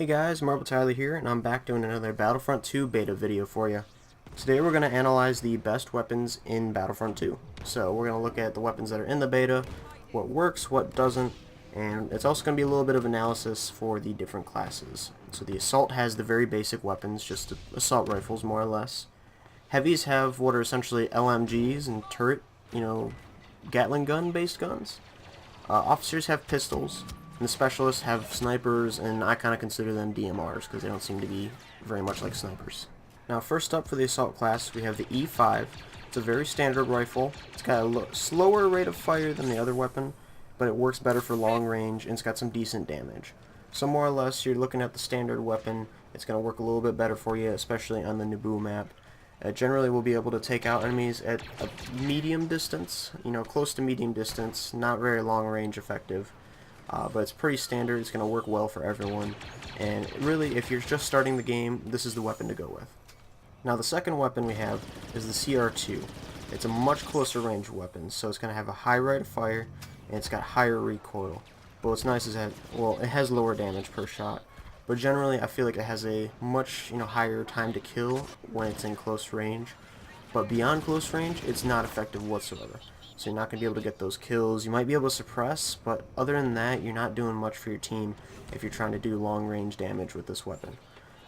Hey guys, Marble Tyler here, and I'm back doing another Battlefront 2 beta video for you. Today we're going to analyze the best weapons in Battlefront 2. So we're going to look at the weapons that are in the beta, what works, what doesn't, and it's also going to be a little bit of analysis for the different classes. So the Assault has the very basic weapons, just assault rifles more or less. Heavies have what are essentially LMGs and turret, Gatling gun based guns. Officers have pistols, and the specialists have snipers, and I kind of consider them DMRs because they don't seem to be very much like snipers. Now, first up for the assault class, we have the E5. It's a very standard rifle. It's got a slower rate of fire than the other weapon, but it works better for long range, and it's got some decent damage. So more or less, you're looking at the standard weapon. It's going to work a little bit better for you, especially on the Naboo map. Generally, we'll be able to take out enemies at a medium distance, close to medium distance, not very long range effective. But it's pretty standard. It's going to work well for everyone. And really, if you're just starting the game, this is the weapon to go with. Now, the second weapon we have is the CR2. It's a much closer range weapon, so it's going to have a high rate of fire, and it's got higher recoil. But what's nice is that, it has lower damage per shot. But generally, I feel like it has a much, higher time to kill when it's in close range. But beyond close range, it's not effective whatsoever. So you're not going to be able to get those kills. You might be able to suppress, but other than that, you're not doing much for your team if you're trying to do long range damage with this weapon.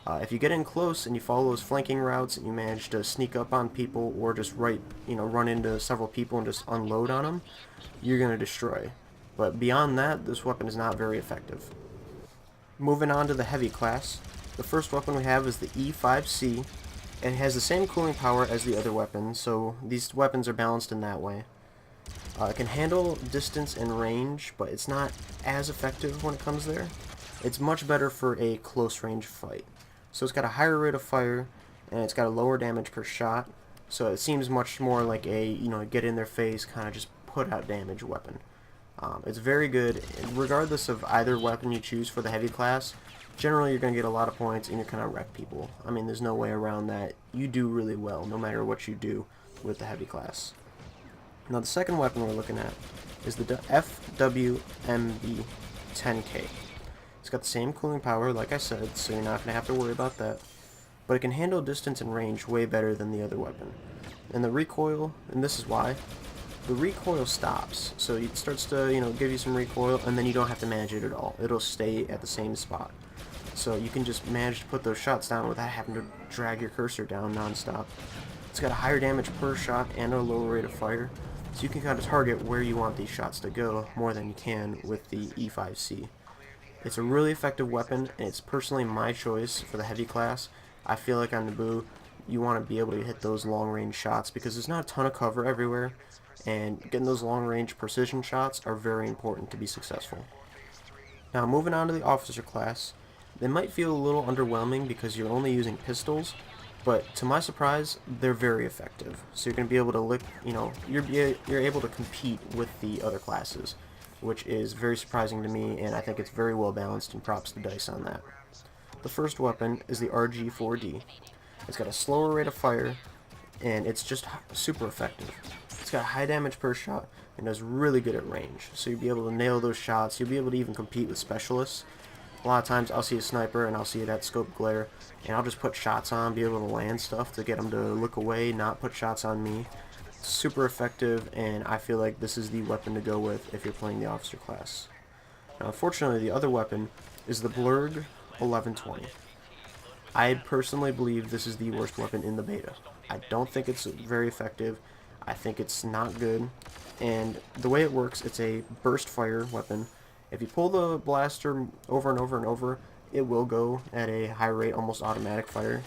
If you get in close and you follow those flanking routes and you manage to sneak up on people or just run into several people and just unload on them, you're going to destroy. But beyond that, this weapon is not very effective. Moving on to the heavy class, the first weapon we have is the E5C. It has the same cooling power as the other weapons, so these weapons are balanced in that way. It can handle distance and range, but it's not as effective when it comes there. It's much better for a close range fight. So it's got a higher rate of fire, and it's got a lower damage per shot, so it seems much more like a, get in their face, kind of just put out damage weapon. It's very good, regardless of either weapon you choose for the heavy class. Generally, you're going to get a lot of points, and you're going to wreck people. I mean, there's no way around that. You do really well, no matter what you do with the heavy class. Now, the second weapon we're looking at is the FWMB 10K. It's got the same cooling power, like I said, so you're not going to have to worry about that. But it can handle distance and range way better than the other weapon. And the recoil, and this is why, the recoil stops. So it starts to, give you some recoil, and then you don't have to manage it at all. It'll stay at the same spot. So you can just manage to put those shots down without having to drag your cursor down non-stop. It's got a higher damage per shot and a lower rate of fire. So you can kind of target where you want these shots to go more than you can with the E5C. It's a really effective weapon, and it's personally my choice for the heavy class. I feel like on Naboo, you want to be able to hit those long-range shots because there's not a ton of cover everywhere, and getting those long-range precision shots are very important to be successful. Now, moving on to the officer class, they might feel a little underwhelming because you're only using pistols, but to my surprise, they're very effective. So you're going to be able to you're able to compete with the other classes, which is very surprising to me, and I think it's very well balanced, and props to DICE on that. The first weapon is the RG4D. It's got a slower rate of fire, and it's just super effective. It's got high damage per shot, and is really good at range. So you'll be able to nail those shots. You'll be able to even compete with specialists. A lot of times I'll see a sniper and I'll see that scope glare, and I'll just put shots on, be able to land stuff to get them to look away, not put shots on me. It's super effective, and I feel like this is the weapon to go with if you're playing the officer class. Now, unfortunately, the other weapon is the Blurg 1120. I personally believe this is the worst weapon in the beta. I don't think it's very effective. I think it's not good, and the way it works, it's a burst fire weapon. If you pull the blaster over and over and over, it will go at a high rate, almost automatic fire.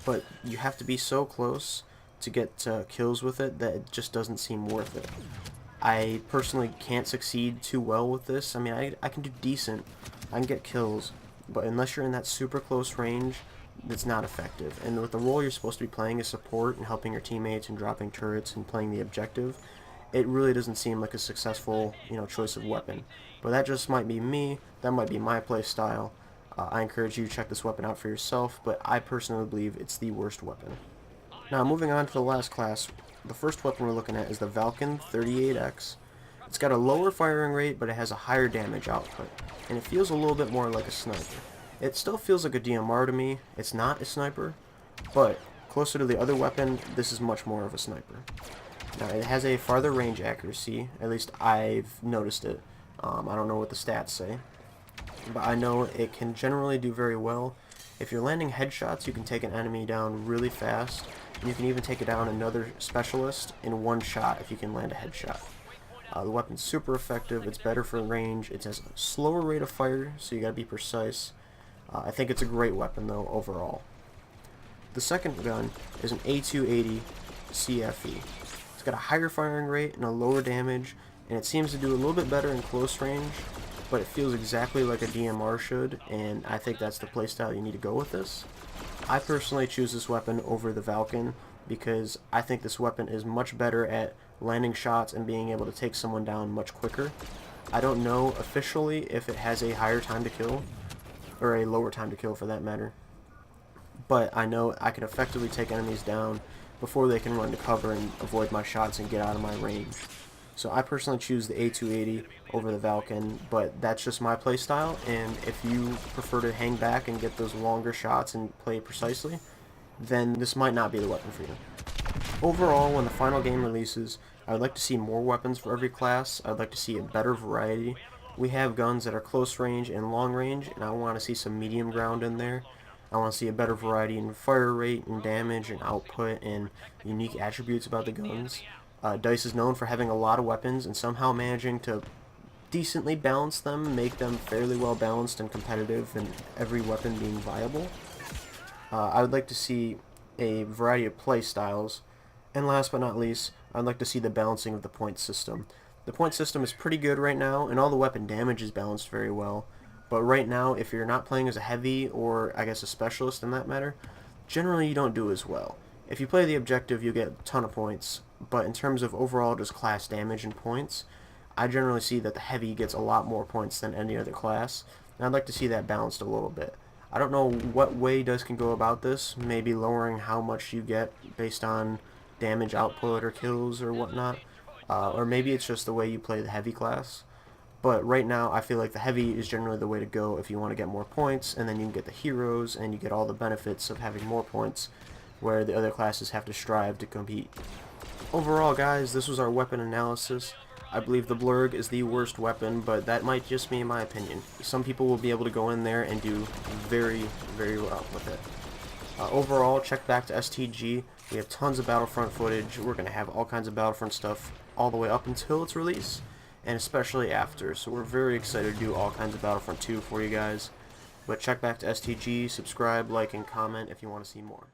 But you have to be so close to get kills with it that it just doesn't seem worth it. I personally can't succeed too well with this. I mean, I can do decent. I can get kills, but unless you're in that super close range, it's not effective. And with the role you're supposed to be playing as support and helping your teammates and dropping turrets and playing the objective, it really doesn't seem like a successful, choice of weapon. But that just might be me. That might be my play style. I encourage you to check this weapon out for yourself, but I personally believe it's the worst weapon. Now, moving on to the last class, the first weapon we're looking at is the Vulcan 38X. It's got a lower firing rate, but it has a higher damage output, and it feels a little bit more like a sniper. It still feels like a DMR to me. It's not a sniper, but closer to the other weapon, this is much more of a sniper. Now, it has a farther range accuracy, at least I've noticed it. I don't know what the stats say, but I know it can generally do very well. If you're landing headshots, you can take an enemy down really fast, and you can even take down another specialist in one shot if you can land a headshot. The weapon's super effective, it's better for range, it has a slower rate of fire, so you gotta be precise. I think it's a great weapon though, overall. The second gun is an A280 CFE. It's got a higher firing rate and a lower damage, and it seems to do a little bit better in close range, but it feels exactly like a DMR should, and I think that's the playstyle you need to go with this. I personally choose this weapon over the Vulcan because I think this weapon is much better at landing shots and being able to take someone down much quicker. I don't know officially if it has a higher time to kill, or a lower time to kill for that matter, but I know I can effectively take enemies down before they can run to cover and avoid my shots and get out of my range. So I personally choose the A280 over the Vulcan, but that's just my playstyle, and if you prefer to hang back and get those longer shots and play precisely, then this might not be the weapon for you. Overall, when the final game releases, I would like to see more weapons for every class. I'd like to see a better variety. We have guns that are close range and long range, and I want to see some medium ground in there. I want to see a better variety in fire rate and damage and output and unique attributes about the guns. DICE is known for having a lot of weapons and somehow managing to decently balance them, make them fairly well balanced and competitive, and every weapon being viable. I would like to see a variety of play styles, and last but not least, I'd like to see the balancing of the point system. The point system is pretty good right now, and all the weapon damage is balanced very well, but right now, if you're not playing as a heavy, or I guess a specialist in that matter, generally you don't do as well. If you play the objective, you get a ton of points, but in terms of overall just class damage and points, I generally see that the heavy gets a lot more points than any other class, and I'd like to see that balanced a little bit. I don't know what way DICE can go about this, maybe lowering how much you get based on damage output or kills or whatnot, or maybe it's just the way you play the heavy class. But right now, I feel like the heavy is generally the way to go if you want to get more points, and then you can get the heroes, and you get all the benefits of having more points, where the other classes have to strive to compete. Overall, guys, this was our weapon analysis. I believe the Blurg is the worst weapon, but that might just be my opinion. Some people will be able to go in there and do very, very well with it. Overall, check back to STG. We have tons of Battlefront footage. We're going to have all kinds of Battlefront stuff all the way up until its release, and especially after. So we're very excited to do all kinds of Battlefront 2 for you guys. But check back to STG, subscribe, like, and comment if you want to see more.